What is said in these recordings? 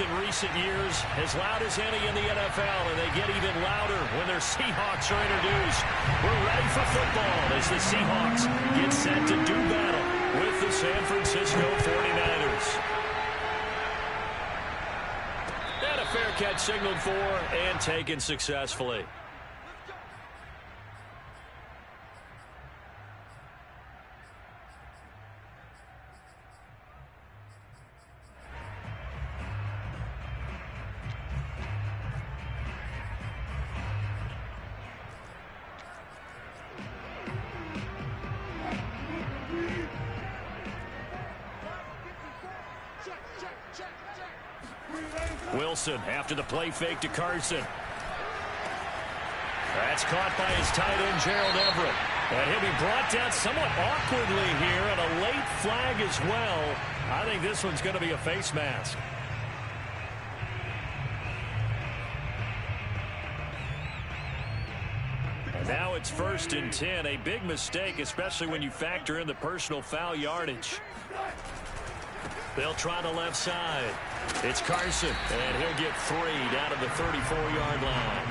In recent years, as loud as any in the NFL, and they get even louder when their Seahawks are introduced. We're ready for football as the Seahawks get set to do battle with the San Francisco 49ers. And a fair catch signaled for and taken successfully. Wilson after the play fake to Carson. That's caught by his tight end, Gerald Everett. And he'll be brought down somewhat awkwardly here, and a late flag as well. I think this one's going to be a face mask. And now it's 1st and 10. A big mistake, especially when you factor in the personal foul yardage. They'll try the left side. It's Carson, and he'll get 3 down to the 34-yard line.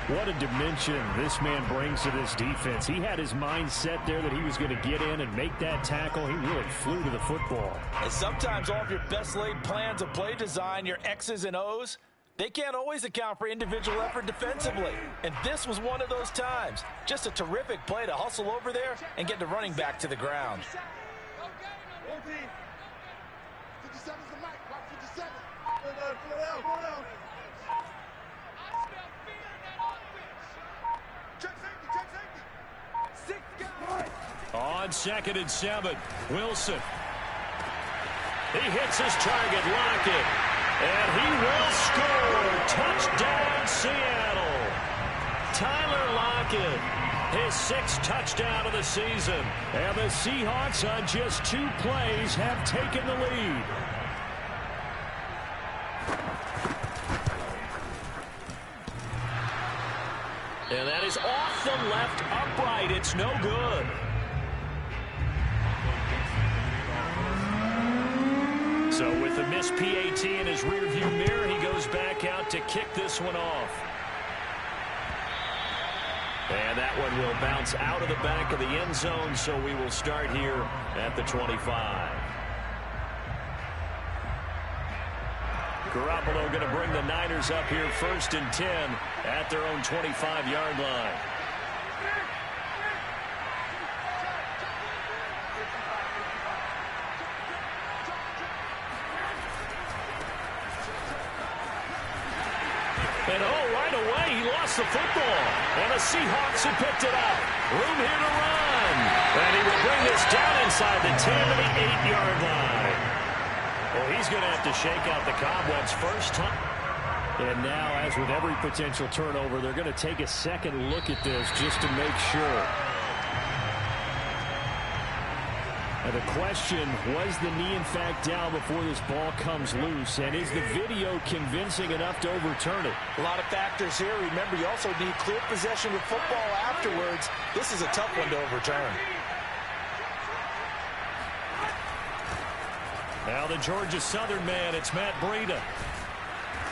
What a dimension this man brings to this defense. He had his mind set there that he was going to get in and make that tackle. He really flew to the football. And sometimes all of your best laid plans of play design, your X's and O's, they can't always account for individual effort defensively. And this was one of those times. Just a terrific play to hustle over there and get the running back to the ground. On 2nd and 7, Wilson. He hits his target, Lockett. And he will score. Touchdown, Seattle. Tyler Lockett, his 6th touchdown of the season. And the Seahawks on just 2 plays have taken the lead. And that is off the left upright. It's no good. So with the missed PAT in his rearview mirror, he goes back out to kick this one off. And that one will bounce out of the back of the end zone, so we will start here at the 25. Garoppolo going to bring the Niners up here 1st and 10 at their own 25-yard line. And right away, he lost the football. And the Seahawks have picked it up. Room here to run. And he will bring this down inside the 10 to the 8-yard line. Well, he's going to have to shake out the cobwebs first time. And now, as with every potential turnover, they're going to take a second look at this just to make sure. And the question, was the knee in fact down before this ball comes loose? And is the video convincing enough to overturn it? A lot of factors here. Remember, you also need clear possession with football afterwards. This is a tough one to overturn. Now the Georgia Southern man, it's Matt Breida.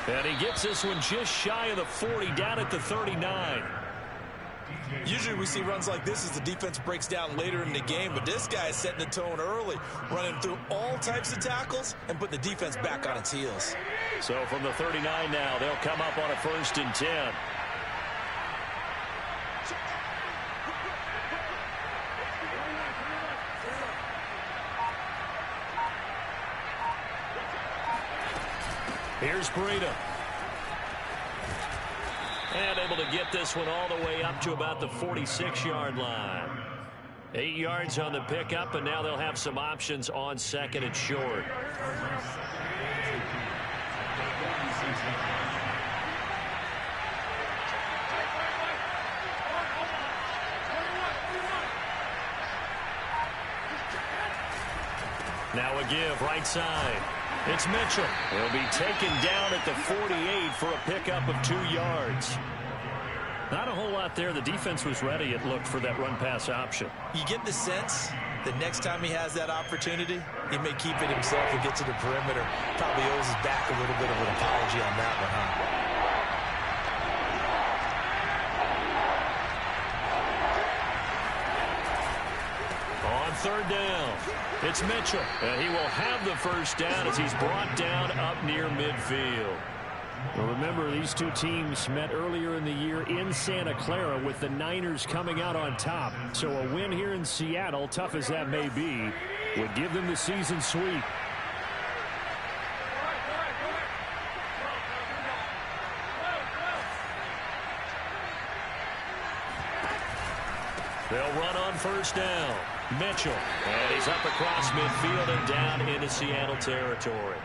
And he gets this one just shy of the 40, down at the 39. Usually we see runs like this as the defense breaks down later in the game, but this guy is setting the tone early, running through all types of tackles and putting the defense back on its heels. So from the 39 now, they'll come up on a 1st and 10. Here's Breida. And able to get this one all the way up to about the 46-yard line. 8 yards on the pickup, and now they'll have some options on 2nd and short. Now a give, right side. It's Mitchell. He'll be taken down at the 48 for a pickup of 2 yards. Not a whole lot there. The defense was ready, it looked, for that run-pass option. You get the sense the next time he has that opportunity, he may keep it himself and get to the perimeter. Probably owes his back a little bit of an apology on that one, huh? Third down. It's Mitchell. And he will have the first down as he's brought down up near midfield. Well, remember, these two teams met earlier in the year in Santa Clara with the Niners coming out on top. So a win here in Seattle, tough as that may be, would give them the season sweep. They'll run on first down. Mitchell, and he's up across midfield and down into Seattle territory.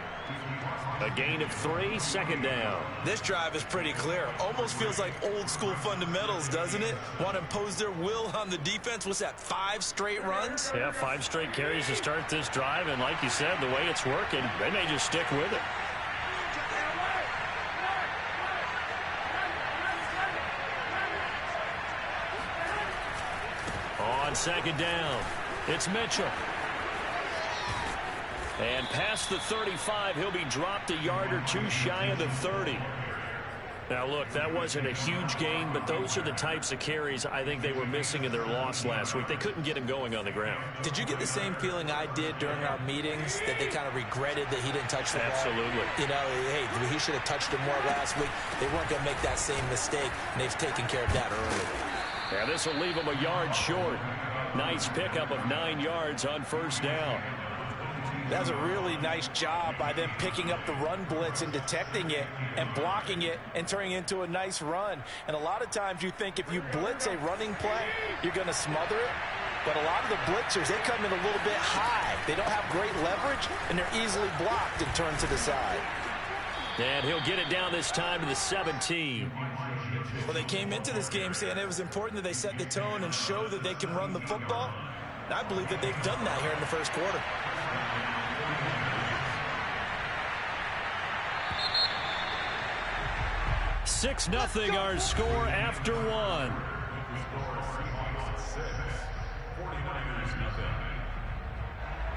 A gain of 3, second down. This drive is pretty clear. Almost feels like old school fundamentals, doesn't it? Want to impose their will on the defense. What's that, 5 straight runs? Yeah, 5 straight carries to start this drive, and like you said, the way it's working, they may just stick with it. On second down, it's Mitchell. And past the 35, he'll be dropped a yard or two shy of the 30. Now, look, that wasn't a huge gain, but those are the types of carries I think they were missing in their loss last week. They couldn't get him going on the ground. Did you get the same feeling I did during our meetings, that they kind of regretted that he didn't touch the ball? Absolutely. You know, hey, he should have touched it more last week. They weren't going to make that same mistake, and they've taken care of that early. Yeah, this will leave him a yard short. Nice pickup of 9 yards on first down. That's a really nice job by them picking up the run blitz and detecting it and blocking it and turning it into a nice run. And a lot of times you think if you blitz a running play, you're going to smother it. But a lot of the blitzers, they come in a little bit high. They don't have great leverage, and they're easily blocked and turned to the side. And he'll get it down this time to the 17. Well, they came into this game saying it was important that they set the tone and show that they can run the football. And I believe that they've done that here in the first quarter. Six nothing our score after 1.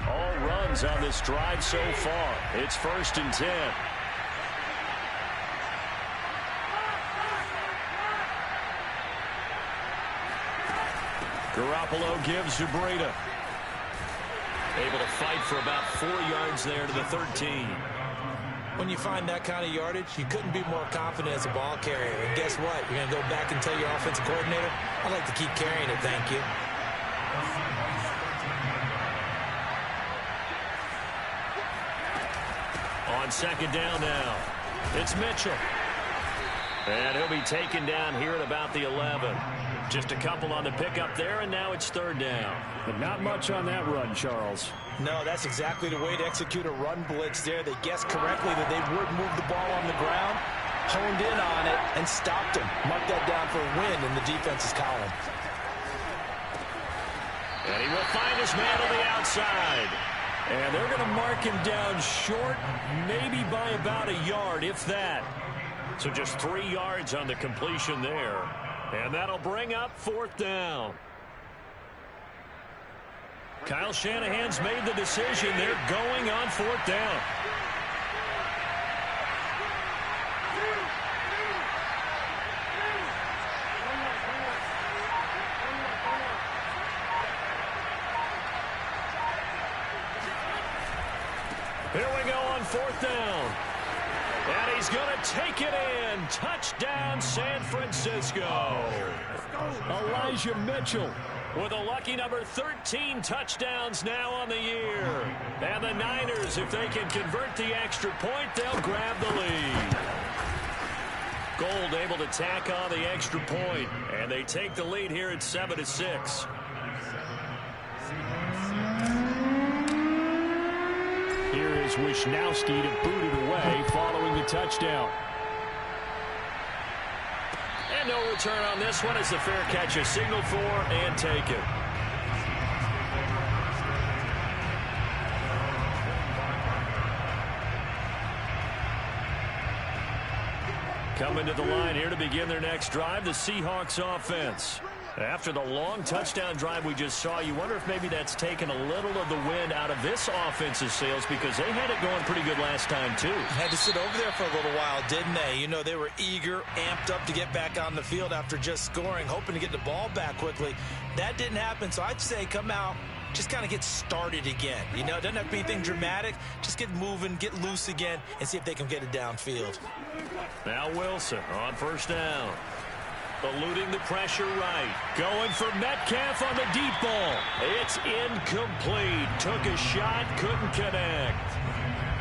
All runs on this drive so far. It's 1st and 10. Garoppolo gives to Breida. Able to fight for about 4 yards there to the 13. When you find that kind of yardage, you couldn't be more confident as a ball carrier. And guess what? You're going to go back and tell your offensive coordinator, I'd like to keep carrying it, thank you. On second down now, it's Mitchell. And he'll be taken down here at about the 11. Just a couple on the pickup there, and now it's 3rd down. But not much on that run, Charles. No, that's exactly the way to execute a run blitz there. They guessed correctly that they would move the ball on the ground, honed in on it, and stopped him. Mark that down for a win in the defense's column. And he will find his man on the outside. And they're going to mark him down short, maybe by about a yard, if that. So just 3 yards on the completion there. And that'll bring up 4th down. Kyle Shanahan's made the decision. They're going on 4th down. Here we go on 4th down. And he's going to take it in. Touchdown, San Francisco. Elijah Mitchell with a lucky number 13 touchdowns now on the year. And the Niners, if they can convert the extra point, they'll grab the lead. Gold able to tack on the extra point, and they take the lead here at 7-6. Here is Wisnowski to boot it away following the touchdown. And no return on this one as the fair catch is signaled for and taken. Coming to the line here to begin their next drive, the Seahawks offense. After the long touchdown drive we just saw, you wonder if maybe that's taken a little of the wind out of this offense's sails, because they had it going pretty good last time too. Had to sit over there for a little while, didn't they? You know, they were eager, amped up to get back on the field after just scoring, hoping to get the ball back quickly. That didn't happen, so I'd say come out, just kind of get started again. You know, it doesn't have to be anything dramatic. Just get moving, get loose again, and see if they can get it downfield. Now Wilson on first down. Eluding the pressure right. Going for Metcalf on the deep ball. It's incomplete. Took a shot, couldn't connect.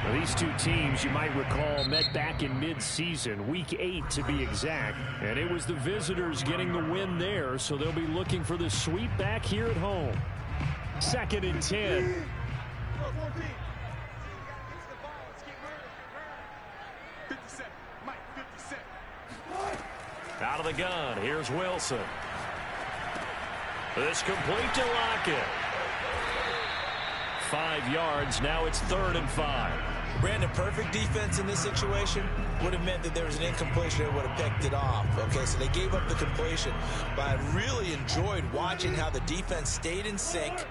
Well, these two teams, you might recall, met back in mid-season, week 8 to be exact. And it was the visitors getting the win there, so they'll be looking for the sweep back here at home. 2nd and 10. Out of the gun, here's Wilson. This complete to Lockett. 5 yards, now it's 3rd and 5. Brandon, perfect defense in this situation would have meant that there was an incompletion that would have picked it off. Okay, so they gave up the completion. But I really enjoyed watching how the defense stayed in sync,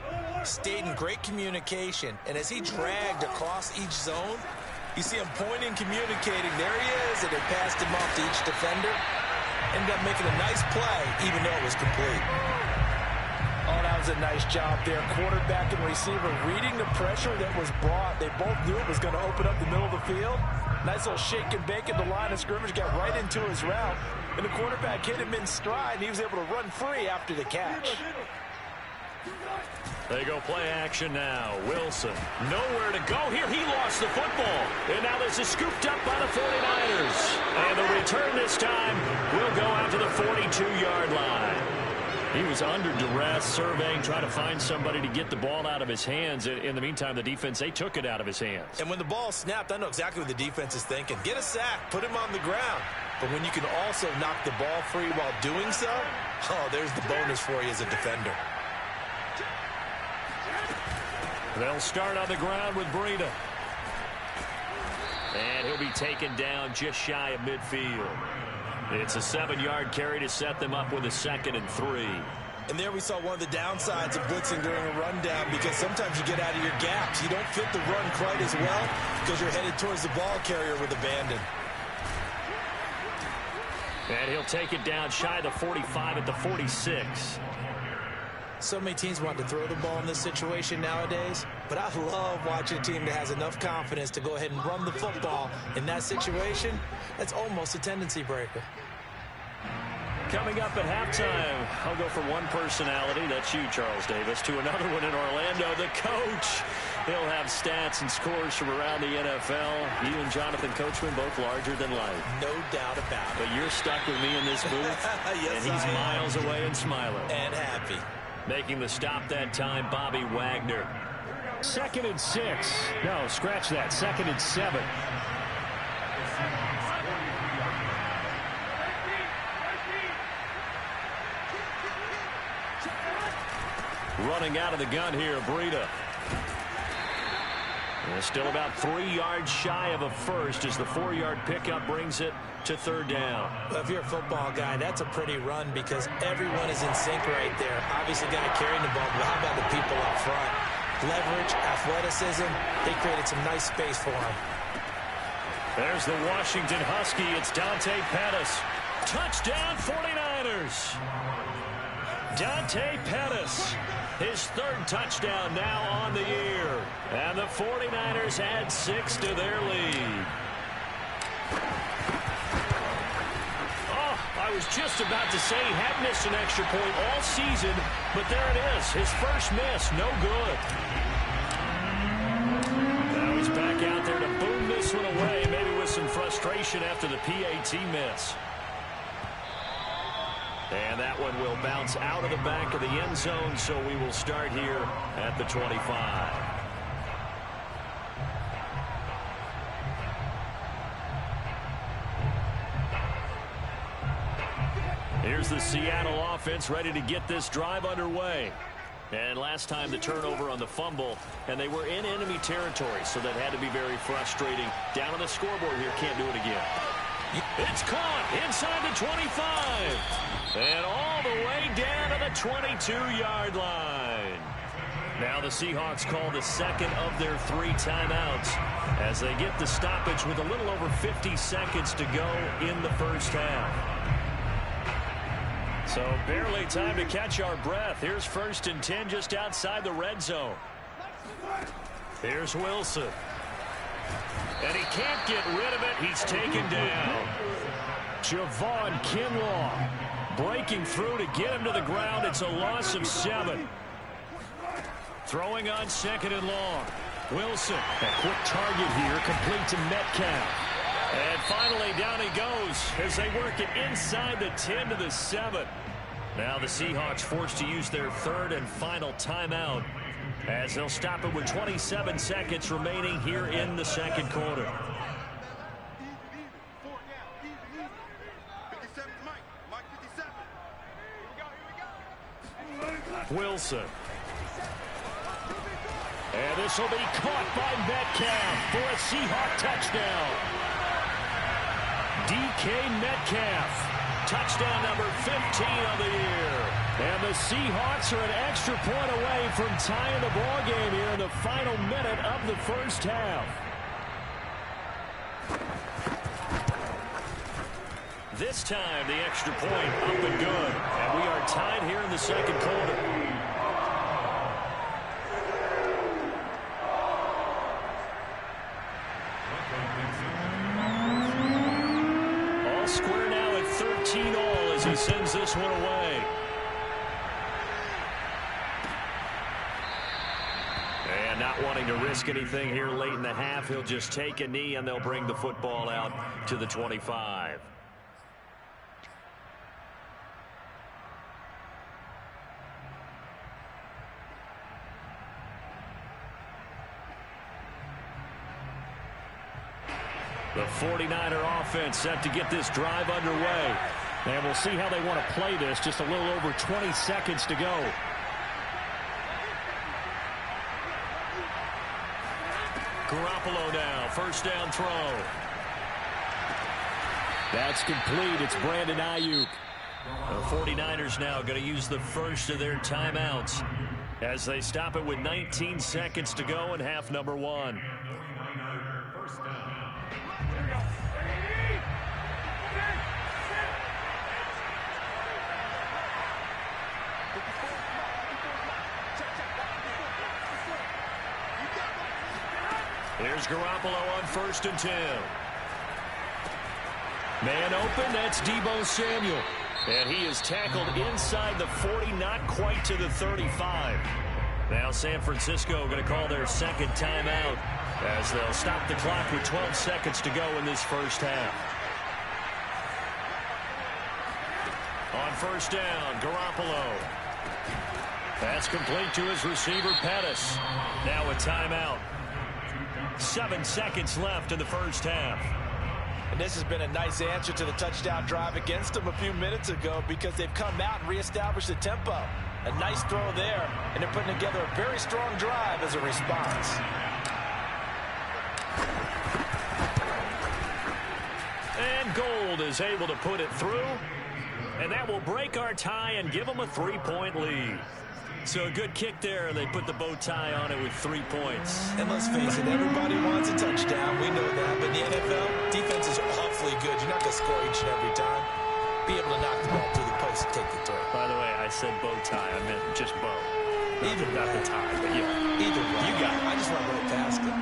stayed in great communication, and as he dragged across each zone, you see him pointing, communicating. There he is, and they passed him off to each defender. Ended up making a nice play, even though it was complete. Oh, that was a nice job there. Quarterback and receiver reading the pressure that was brought. They both knew it was going to open up the middle of the field. Nice little shake and bake at the line of scrimmage. Got right into his route. And the quarterback hit him in stride, and he was able to run free after the catch. They go play action now. Wilson, nowhere to go here. He lost the football. And now this is scooped up by the 49ers. And the return this time will go out to the 42-yard line. He was under duress, surveying, trying to find somebody to get the ball out of his hands. In the meantime, the defense, they took it out of his hands. And when the ball snapped, I know exactly what the defense is thinking. Get a sack, put him on the ground. But when you can also knock the ball free while doing so, oh, there's the bonus for you as a defender. They'll start on the ground with Breida. And he'll be taken down just shy of midfield. It's a 7-yard carry to set them up with a 2nd and 3. And there we saw one of the downsides of blitzing during a rundown, because sometimes you get out of your gaps. You don't fit the run quite as well because you're headed towards the ball carrier with abandon. And he'll take it down shy of the 45 at the 46. So many teams want to throw the ball in this situation nowadays, but I love watching a team that has enough confidence to go ahead and run the football in that situation. That's almost a tendency breaker. Coming up at halftime, I'll go from one personality, that's you, Charles Davis, to another one in Orlando, the coach. He'll have stats and scores from around the NFL. You and Jonathan Coachman, both larger than life. No doubt about it. But you're stuck with me in this booth, yes, and he's miles away and smiling. And happy. Making the stop that time, Bobby Wagner. 2nd and 6. No, scratch that. 2nd and 7. Running out of the gun here, Breida. And still about 3 yards shy of a first as the 4-yard pickup brings it to 3rd down. Well, if you're a football guy, that's a pretty run because everyone is in sync right there. Obviously, guy carrying the ball, but how about the people up front? Leverage, athleticism, they created some nice space for him. There's the Washington Husky. It's Dante Pettis. Touchdown, 49ers. Dante Pettis. His 3rd touchdown now on the year. And the 49ers add 6 to their lead. Oh, I was just about to say he had missed an extra point all season, but there it is. His first miss, no good. Now he's back out there to boom this one away, maybe with some frustration after the PAT miss. And that one will bounce out of the back of the end zone, so we will start here at the 25. Here's the Seattle offense ready to get this drive underway. And last time the turnover on the fumble, and they were in enemy territory, so that had to be very frustrating. Down on the scoreboard here, can't do it again. It's caught inside the 25. And all the way down to the 22-yard line. Now the Seahawks call the second of their 3 timeouts as they get the stoppage with a little over 50 seconds to go in the first half. So barely time to catch our breath. Here's 1st and 10 just outside the red zone. Here's Wilson. And he can't get rid of it. He's taken down. Javon Kinlaw breaking through to get him to the ground. It's a loss of 7. Throwing on 2nd and long. Wilson. A quick target here, complete to Metcalf. And finally down he goes as they work it inside the 10 to the 7. Now the Seahawks forced to use their 3rd and final timeout as they'll stop it with 27 seconds remaining here in the second quarter. Wilson. And this will be caught by Metcalf for a Seahawk touchdown. DK Metcalf. Touchdown number 15 of the year. And the Seahawks are an extra point away from tying the ball game here in the final minute of the first half. This time the extra point up and good. And we are tied here in the second quarter. All square now at 13 all as he sends this one away. And not wanting to risk anything here late in the half, he'll just take a knee and they'll bring the football out to the 25. The 49er offense set to get this drive underway. And we'll see how they want to play this. Just a little over 20 seconds to go. Garoppolo now, first down throw. That's complete. It's Brandon Ayuk. The 49ers now going to use the first of their timeouts as they stop it with 19 seconds to go in half number 1. Here's Garoppolo on 1st and 10. Man open, that's Deebo Samuel. And he is tackled inside the 40, not quite to the 35. Now San Francisco going to call their second timeout as they'll stop the clock with 12 seconds to go in this first half. On 1st down, Garoppolo. That's complete to his receiver, Pettis. Now a timeout. 7 seconds left in the first half. And this has been a nice answer to the touchdown drive against them a few minutes ago because they've come out and reestablished the tempo. A nice throw there, and they're putting together a very strong drive as a response. And Gold is able to put it through. And that will break our tie and give them a 3-point lead. So a good kick there, and they put the bow tie on it with 3 points. And let's face it, everybody wants a touchdown. We know that. But in the NFL, defense is awfully good. You're not going to score each and every time. Be able to knock the ball through the post and take the throw. By the way, I said bow tie. I meant just bow. Either not the tie, but yeah. Either way. You got it. I just want to go past it.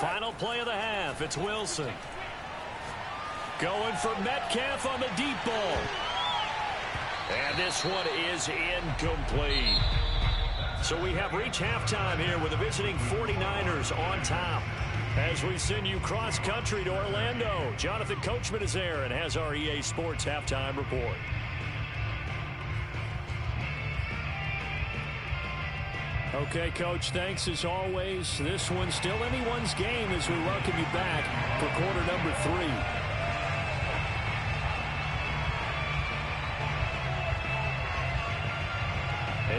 Final play of the half. It's Wilson. Going for Metcalf on the deep ball. And this one is incomplete. So we have reached halftime here with the visiting 49ers on top. As we send you cross-country to Orlando, Jonathan Coachman is there and has our EA Sports halftime report. Okay, Coach, thanks as always. This one's still anyone's game as we welcome you back for quarter number 3.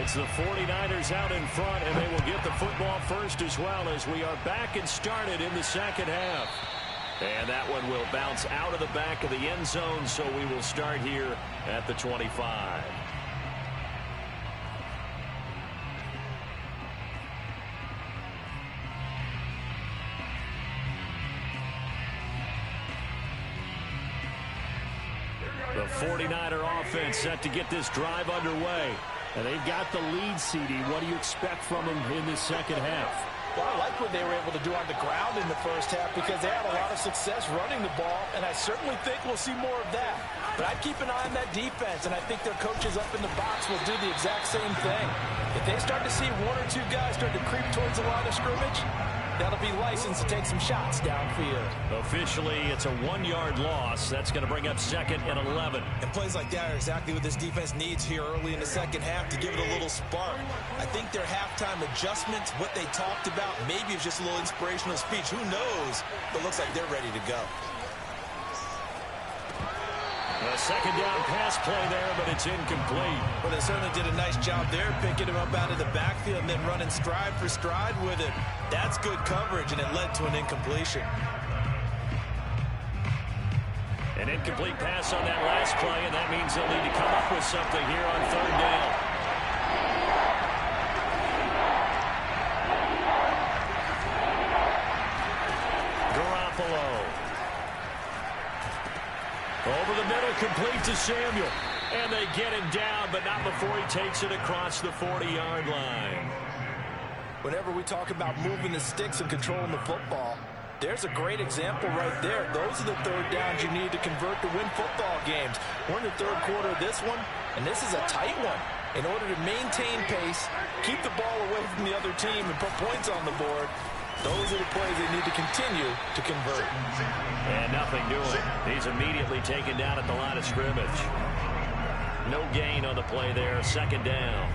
It's the 49ers out in front, and they will get the football first as well as we are back and started in the second half. And that one will bounce out of the back of the end zone, so we will start here at the 25. The 49er offense set to get this drive underway. And they've got the lead, CD. What do you expect from them in this second half? Well, I like what they were able to do on the ground in the first half because they had a lot of success running the ball, and I certainly think we'll see more of that. But I'd keep an eye on that defense, and I think their coaches up in the box will do the exact same thing. If they start to see one or two guys start to creep towards the line of scrimmage, that'll be licensed to take some shots downfield. Officially, it's a 1-yard loss. That's going to bring up 2nd and 11. And plays like that are exactly what this defense needs here early in the second half to give it a little spark. I think their halftime adjustments, what they talked about, maybe it's just a little inspirational speech. Who knows? But it looks like they're ready to go. A second down pass play there, but it's incomplete. Well, they certainly did a nice job there, picking him up out of the backfield and then running stride for stride with it. That's good coverage, and it led to an incompletion. An incomplete pass on that last play, and that means they'll need to come up with something here on 3rd down. Garoppolo. Over the middle, complete to Samuel. And they get him down, but not before he takes it across the 40-yard line. Whenever we talk about moving the sticks and controlling the football, there's a great example right there. Those are the 3rd downs you need to convert to win football games. We're in the 3rd quarter of this one, and this is a tight one. In order to maintain pace, keep the ball away from the other team, and put points on the board, those are the plays they need to continue to convert. And nothing doing. He's immediately taken down at the line of scrimmage. No gain on the play there. 2nd down.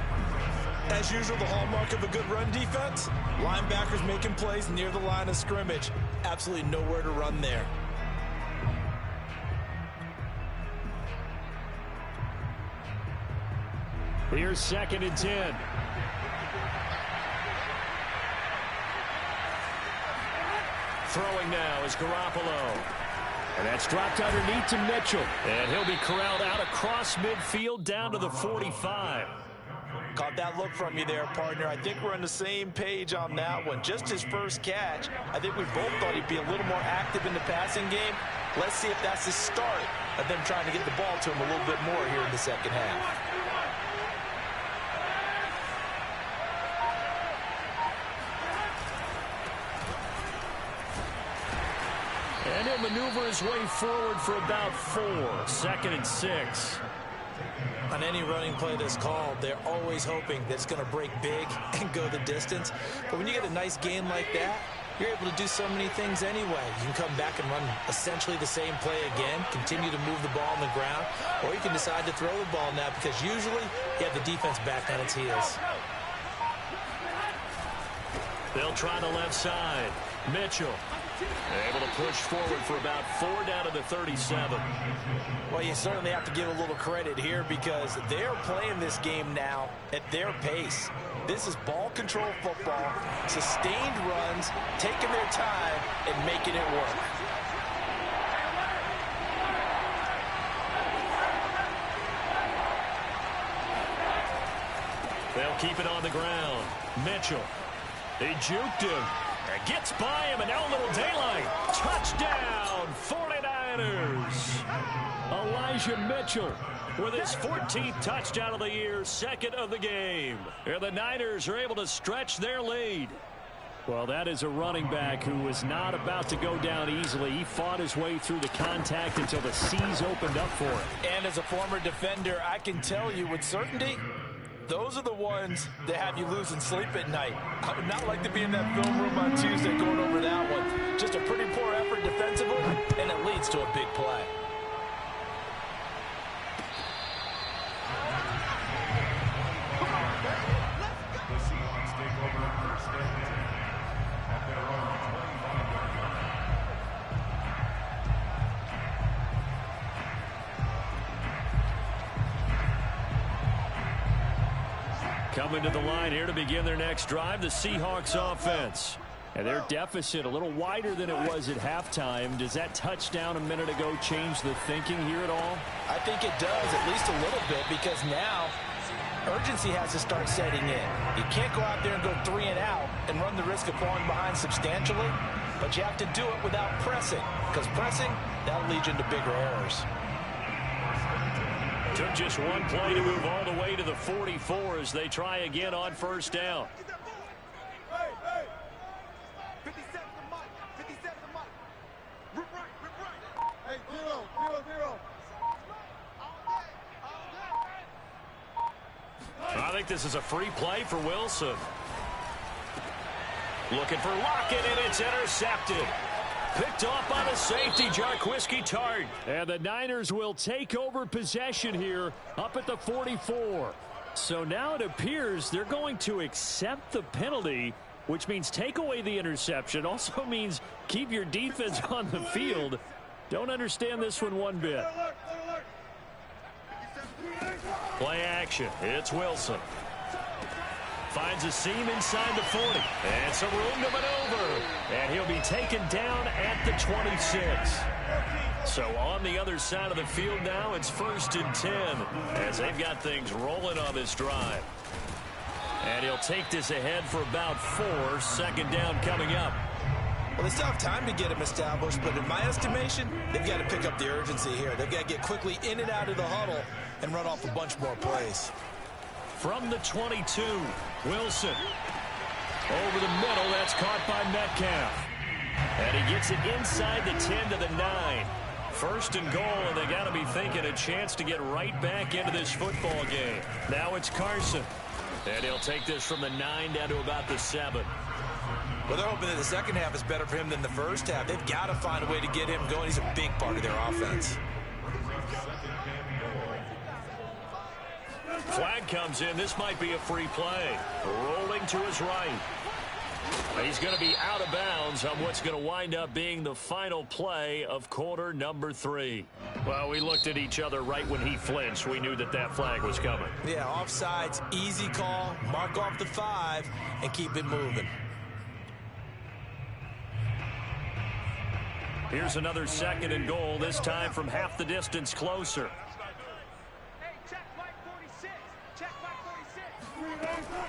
As usual, the hallmark of a good run defense, linebackers making plays near the line of scrimmage. Absolutely nowhere to run there. Here's 2nd and 10. Throwing now is Garoppolo. And that's dropped underneath to Mitchell. And he'll be corralled out across midfield down to the 45. Caught that look from you there, partner. I think we're on the same page on that one. Just his first catch. I think we both thought he'd be a little more active in the passing game. Let's see if that's the start of them trying to get the ball to him a little bit more here in the second half. And he'll maneuver his way forward for about 4. 2nd and 6. On any running play that's called, they're always hoping that it's going to break big and go the distance. But when you get a nice gain like that, you're able to do so many things anyway. You can come back and run essentially the same play again, continue to move the ball on the ground, or you can decide to throw the ball now because usually you have the defense back on its heels. They'll try the left side. Mitchell able to push forward for about 4 down to the 37. Well, you certainly have to give a little credit here because they're playing this game now at their pace. This is ball control football, sustained runs, taking their time and making it work. They'll keep it on the ground. Mitchell. They juked him. Gets by him, and now a little daylight. Touchdown, 49ers. Elijah Mitchell with his 14th touchdown of the year, 2nd of the game. And the Niners are able to stretch their lead. Well, that is a running back who was not about to go down easily. He fought his way through the contact until the C's opened up for him. And as a former defender, I can tell you with certainty, those are the ones that have you losing sleep at night. I would not like to be in that film room on Tuesday going over that one. Just a pretty poor effort defensively, and it leads to a big play. Coming to the line here to begin their next drive, the Seahawks offense. And their deficit a little wider than it was at halftime. Does that touchdown a minute ago change the thinking here at all? I think it does, at least a little bit, because now urgency has to start setting in. You can't go out there and go 3 and out and run the risk of falling behind substantially, but you have to do it without pressing, because pressing, that'll lead you into bigger errors. Took just one play to move all the way to the 44 as they try again on first down. I think this is a free play for Wilson. Looking for Lockett, and it's intercepted. Picked off by the safety, Jarquiski Tart. And the Niners will take over possession here up at the 44. So now it appears they're going to accept the penalty, which means take away the interception. Also means keep your defense on the field. Don't understand this one bit. Play action. It's Wilson. Finds a seam inside the 40. And some room to maneuver. And he'll be taken down at the 26. So on the other side of the field now, it's 1st and 10 as they've got things rolling on this drive. And he'll take this ahead for about 4. 2nd down coming up. Well, they still have time to get him established, but in my estimation, they've got to pick up the urgency here. They've got to get quickly in and out of the huddle and run off a bunch more plays. From the 22, Wilson. Over the middle, that's caught by Metcalf. And he gets it inside the 10 to the 9. 1st and goal, and they got to be thinking a chance to get right back into this football game. Now it's Carson. And he'll take this from the 9 down to about the 7. Well, they're hoping that the second half is better for him than the first half. They've got to find a way to get him going. He's a big part of their offense. Flag comes in. This might be a free play. Rolling to his right. He's going to be out of bounds on what's going to wind up being the final play of quarter number 3. Well, we looked at each other right when he flinched. We knew that that flag was coming. Yeah, offsides, easy call. Mark off the 5 and keep it moving. Here's another 2nd and goal, this time from half the distance closer.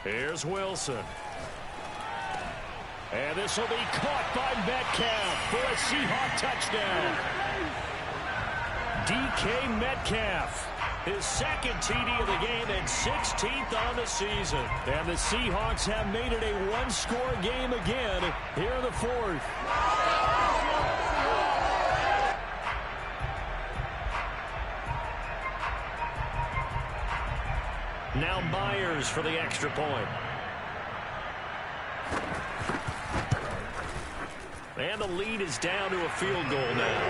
Here's Wilson. And this will be caught by Metcalf for a Seahawk touchdown. DK Metcalf, his 2nd TD of the game and 16th on the season. And the Seahawks have made it a one-score game again here in the 4th. Now Myers for the extra point. And the lead is down to a field goal now.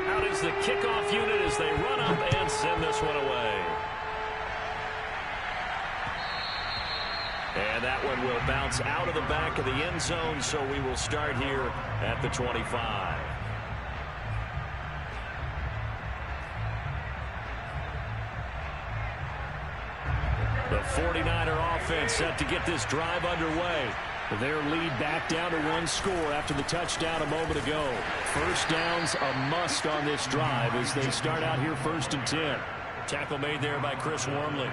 Out is the kickoff unit as they run up and send this one away. And that one will bounce out of the back of the end zone, so we will start here at the 25. The 49er offense set to get this drive underway. Their lead back down to 1 score after the touchdown a moment ago. First down's a must on this drive as they start out here 1st and 10. Tackle made there by Chris Wormley.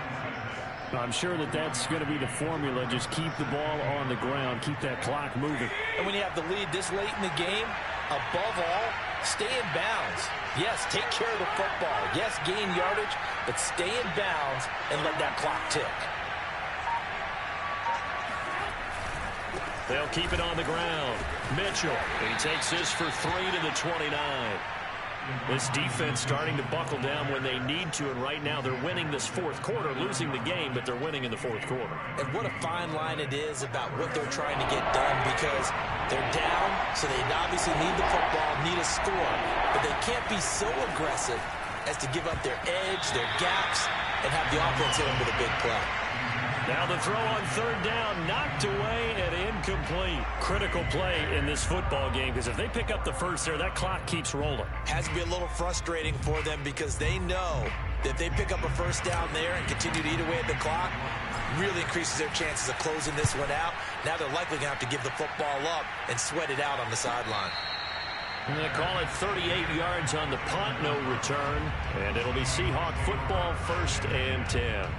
I'm sure that that's going to be the formula. Just keep the ball on the ground. Keep that clock moving. And when you have the lead this late in the game, above all, stay in bounds. Yes, take care of the football. Yes, gain yardage, but stay in bounds and let that clock tick. They'll keep it on the ground. Mitchell, he takes this for 3 to the 29. This defense starting to buckle down when they need to, and right now they're winning this 4th quarter, losing the game, but they're winning in the 4th quarter. And what a fine line it is about what they're trying to get done, because they're down, so they obviously need the football, need a score, but they can't be so aggressive as to give up their edge, their gaps, and have the offense hit them with a big play. Now the throw on third down, knocked away and incomplete. Critical play in this football game, because if they pick up the first there, that clock keeps rolling. Has to be a little frustrating for them because they know that if they pick up a first down there and continue to eat away at the clock, really increases their chances of closing this one out. Now they're likely going to have to give the football up and sweat it out on the sideline. I'm going to call it 38 yards on the punt, no return. And it'll be Seahawk football, 1st and 10.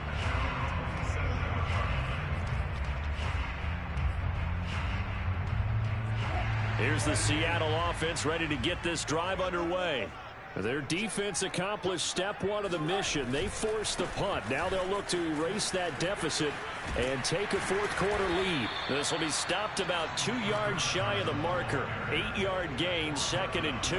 Here's the Seattle offense ready to get this drive underway. Their defense accomplished step one of the mission. They forced the punt. Now they'll look to erase that deficit and take a fourth-quarter lead. This will be stopped about 2 yards shy of the marker. 8-yard gain, 2nd and 2.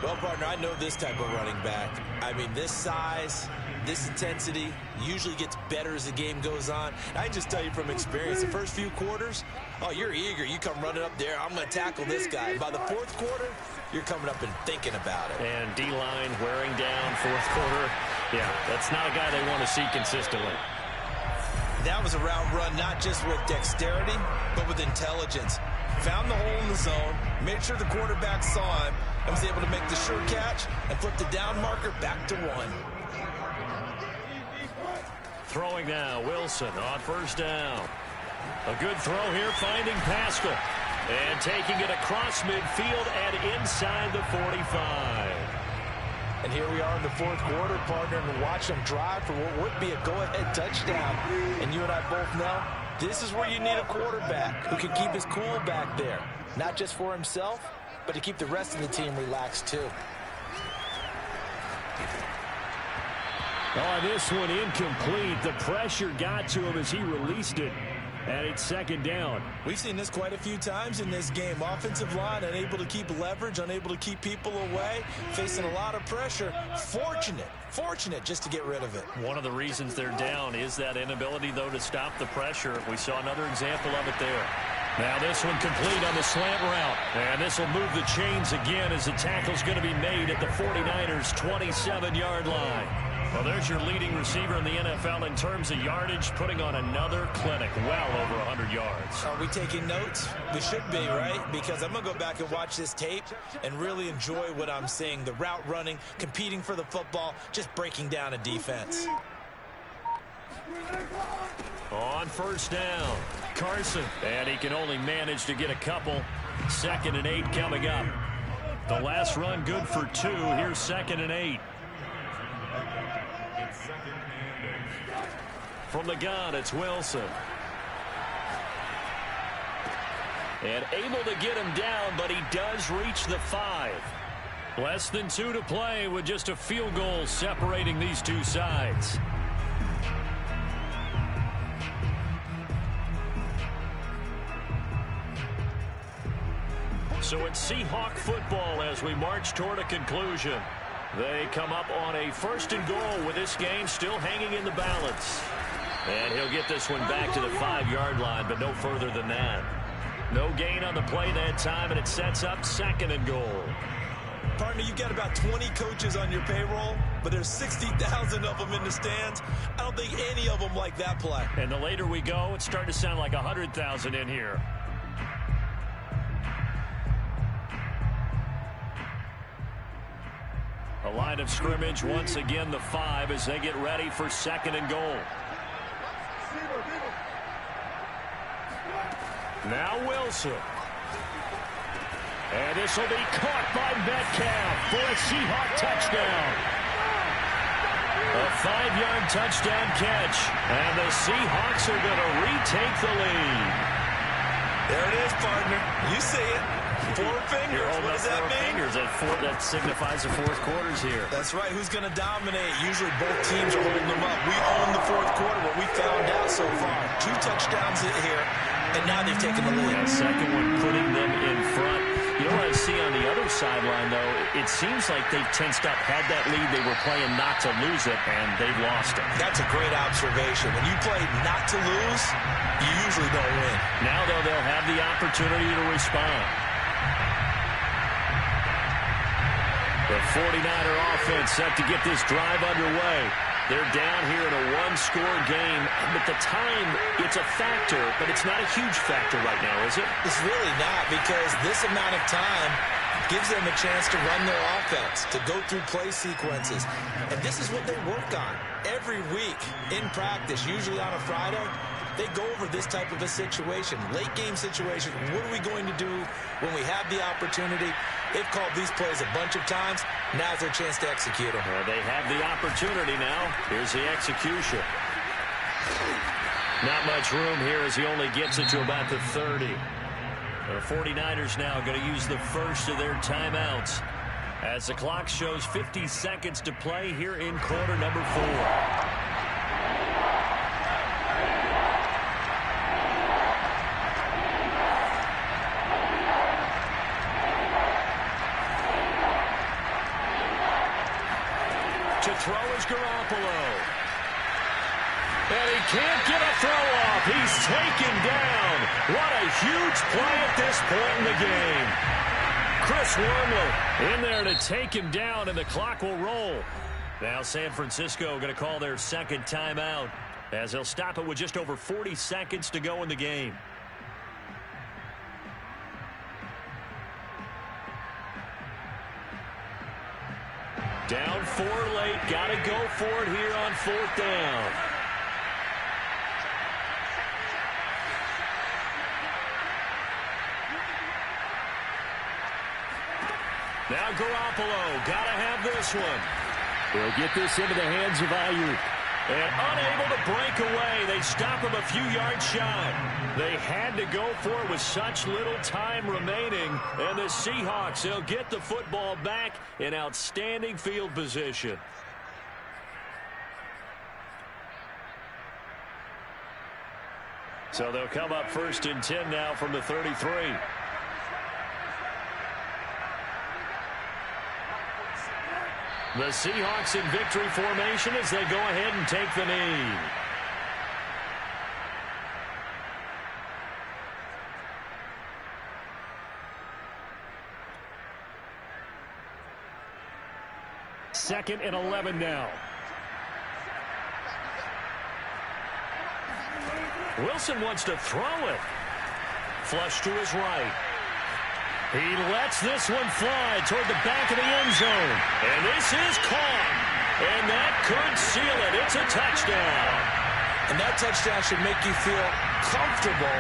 Well, partner, I know this type of running back. I mean, this size, this intensity usually gets better as the game goes on. I can just tell you from experience, the first few quarters, oh, you're eager. You come running up there, I'm going to tackle this guy. By the fourth quarter, you're coming up and thinking about it. And D-line wearing down, fourth quarter. Yeah, that's not a guy they want to see consistently. That was a route run not just with dexterity, but with intelligence. Found the hole in the zone, made sure the quarterback saw him, and was able to make the sure catch and flip the down marker back to 1. Throwing now, Wilson on first down. A good throw here, finding Pascal. And taking it across midfield and inside the 45. And here we are in the fourth quarter, partner, and watch them drive for what would be a go-ahead touchdown. And you and I both know this is where you need a quarterback who can keep his cool back there. Not just for himself, but to keep the rest of the team relaxed too. Oh, this one incomplete. The pressure got to him as he released it. And it's 2nd down. We've seen this quite a few times in this game. Offensive line unable to keep leverage, unable to keep people away, facing a lot of pressure. Fortunate just to get rid of it. One of the reasons they're down is that inability, though, to stop the pressure. We saw another example of it there. Now this one complete on the slant route. And this will move the chains again as the tackle's going to be made at the 49ers' 27-yard line. Well, there's your leading receiver in the NFL in terms of yardage, putting on another clinic, well over 100 yards. Are we taking notes? We should be, right? Because I'm going to go back and watch this tape and really enjoy what I'm seeing. The route running, competing for the football, just breaking down a defense. On first down, Carson. And he can only manage to get a couple. 2nd and 8 coming up. The last run good for 2. Here's 2nd and 8. From the gun, it's Wilson. And able to get him down, but he does reach the 5. Less than 2 to play with just a field goal separating these two sides. So it's Seahawk football as we march toward a conclusion. They come up on a 1st and goal with this game still hanging in the balance. And he'll get this one back to the 5-yard line, but no further than that. No gain on the play that time, and it sets up 2nd and goal. Partner, you've got about 20 coaches on your payroll, but there's 60,000 of them in the stands. I don't think any of them like that play. And the later we go, it's starting to sound like 100,000 in here. A line of scrimmage, once again the 5 as they get ready for 2nd and goal. Now Wilson. And this will be caught by Metcalf for a Seahawk touchdown. A 5-yard touchdown catch. And the Seahawks are going to retake the lead. There it is, partner. You see it. 4 fingers. What does that mean? Fingers. That signifies the fourth quarters here. That's right. Who's going to dominate? Usually both teams are holding them up. We own the fourth quarter, what we found out so far. 2 touchdowns here, and now they've taken the lead. And second one putting them in front. You know what I see on the other sideline, though? It seems like they've tensed up. Had that lead, they were playing not to lose it, and they've lost it. That's a great observation. When you play not to lose, you usually don't win. Now, though, they'll have the opportunity to respond. The 49er offense set to get this drive underway. They're down here in a one-score game. But the time, it's a factor, but it's not a huge factor right now, is it? It's really not, because this amount of time gives them a chance to run their offense, to go through play sequences. And this is what they work on every week in practice, usually on a Friday. They go over this type of a situation, late game situation. What are we going to do when we have the opportunity? They've called these plays a bunch of times. Now's their chance to execute them. They have the opportunity now. Here's the execution. Not much room here as he only gets it to about the 30. The 49ers now going to use the first of their timeouts as the clock shows 50 seconds to play here in quarter number 4. To throw is Garoppolo. And he can't get a throw off. He's taken down. What a huge play at this point in the game. Chris Wormley in there to take him down, and the clock will roll. Now San Francisco going to call their second timeout as they'll stop it with just over 40 seconds to go in the game. Down 4 late. Got to go for it here on 4th down. Now Garoppolo. Got to have this one. They'll get this into the hands of Ayuk. And unable to break away. They stop him a few yards shy. They had to go for it with such little time remaining. And the Seahawks, they'll get the football back in outstanding field position. So they'll come up 1st and 10 now from the 33. The Seahawks in victory formation as they go ahead and take the knee. Second and 11 now. Wilson wants to throw it. Flush to his right. He lets this one fly toward the back of the end zone. And this is caught. And that could seal it. It's a touchdown. And that touchdown should make you feel comfortable.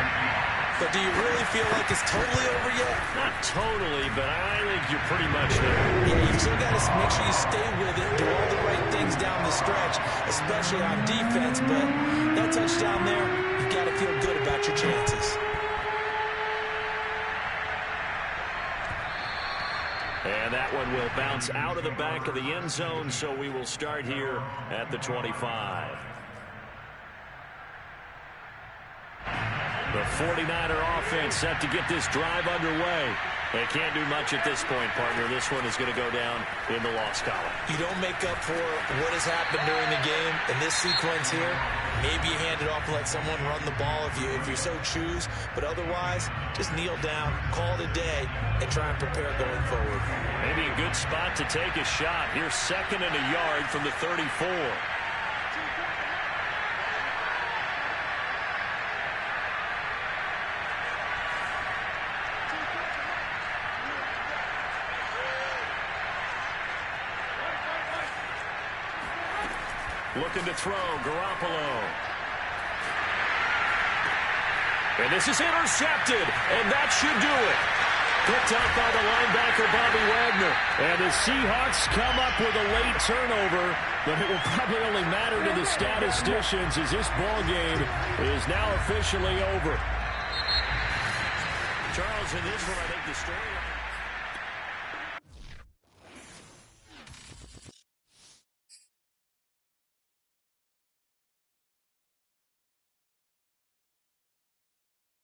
But do you really feel like it's totally over yet? Not totally, but I think you're pretty much there. Yeah, you've still got to make sure you stay with it, do all the right things down the stretch, especially on defense. But that touchdown there, you've got to feel good about your chances. And that one will bounce out of the back of the end zone, so we will start here at the 25. The 49er offense set to get this drive underway. They can't do much at this point, partner. This one is going to go down in the loss column. You don't make up for what has happened during the game in this sequence here. Maybe you hand it off and let someone run the ball if you so choose. But otherwise, just kneel down, call it a day, and try and prepare going forward. Maybe a good spot to take a shot. Here's 2nd and a yard from the 34. Looking to throw, Garoppolo. And this is intercepted, and that should do it. Picked up by the linebacker, Bobby Wagner. And the Seahawks come up with a late turnover, but it will probably only matter to the statisticians as this ball game is now officially over. Charles, in this one, I think the storyline...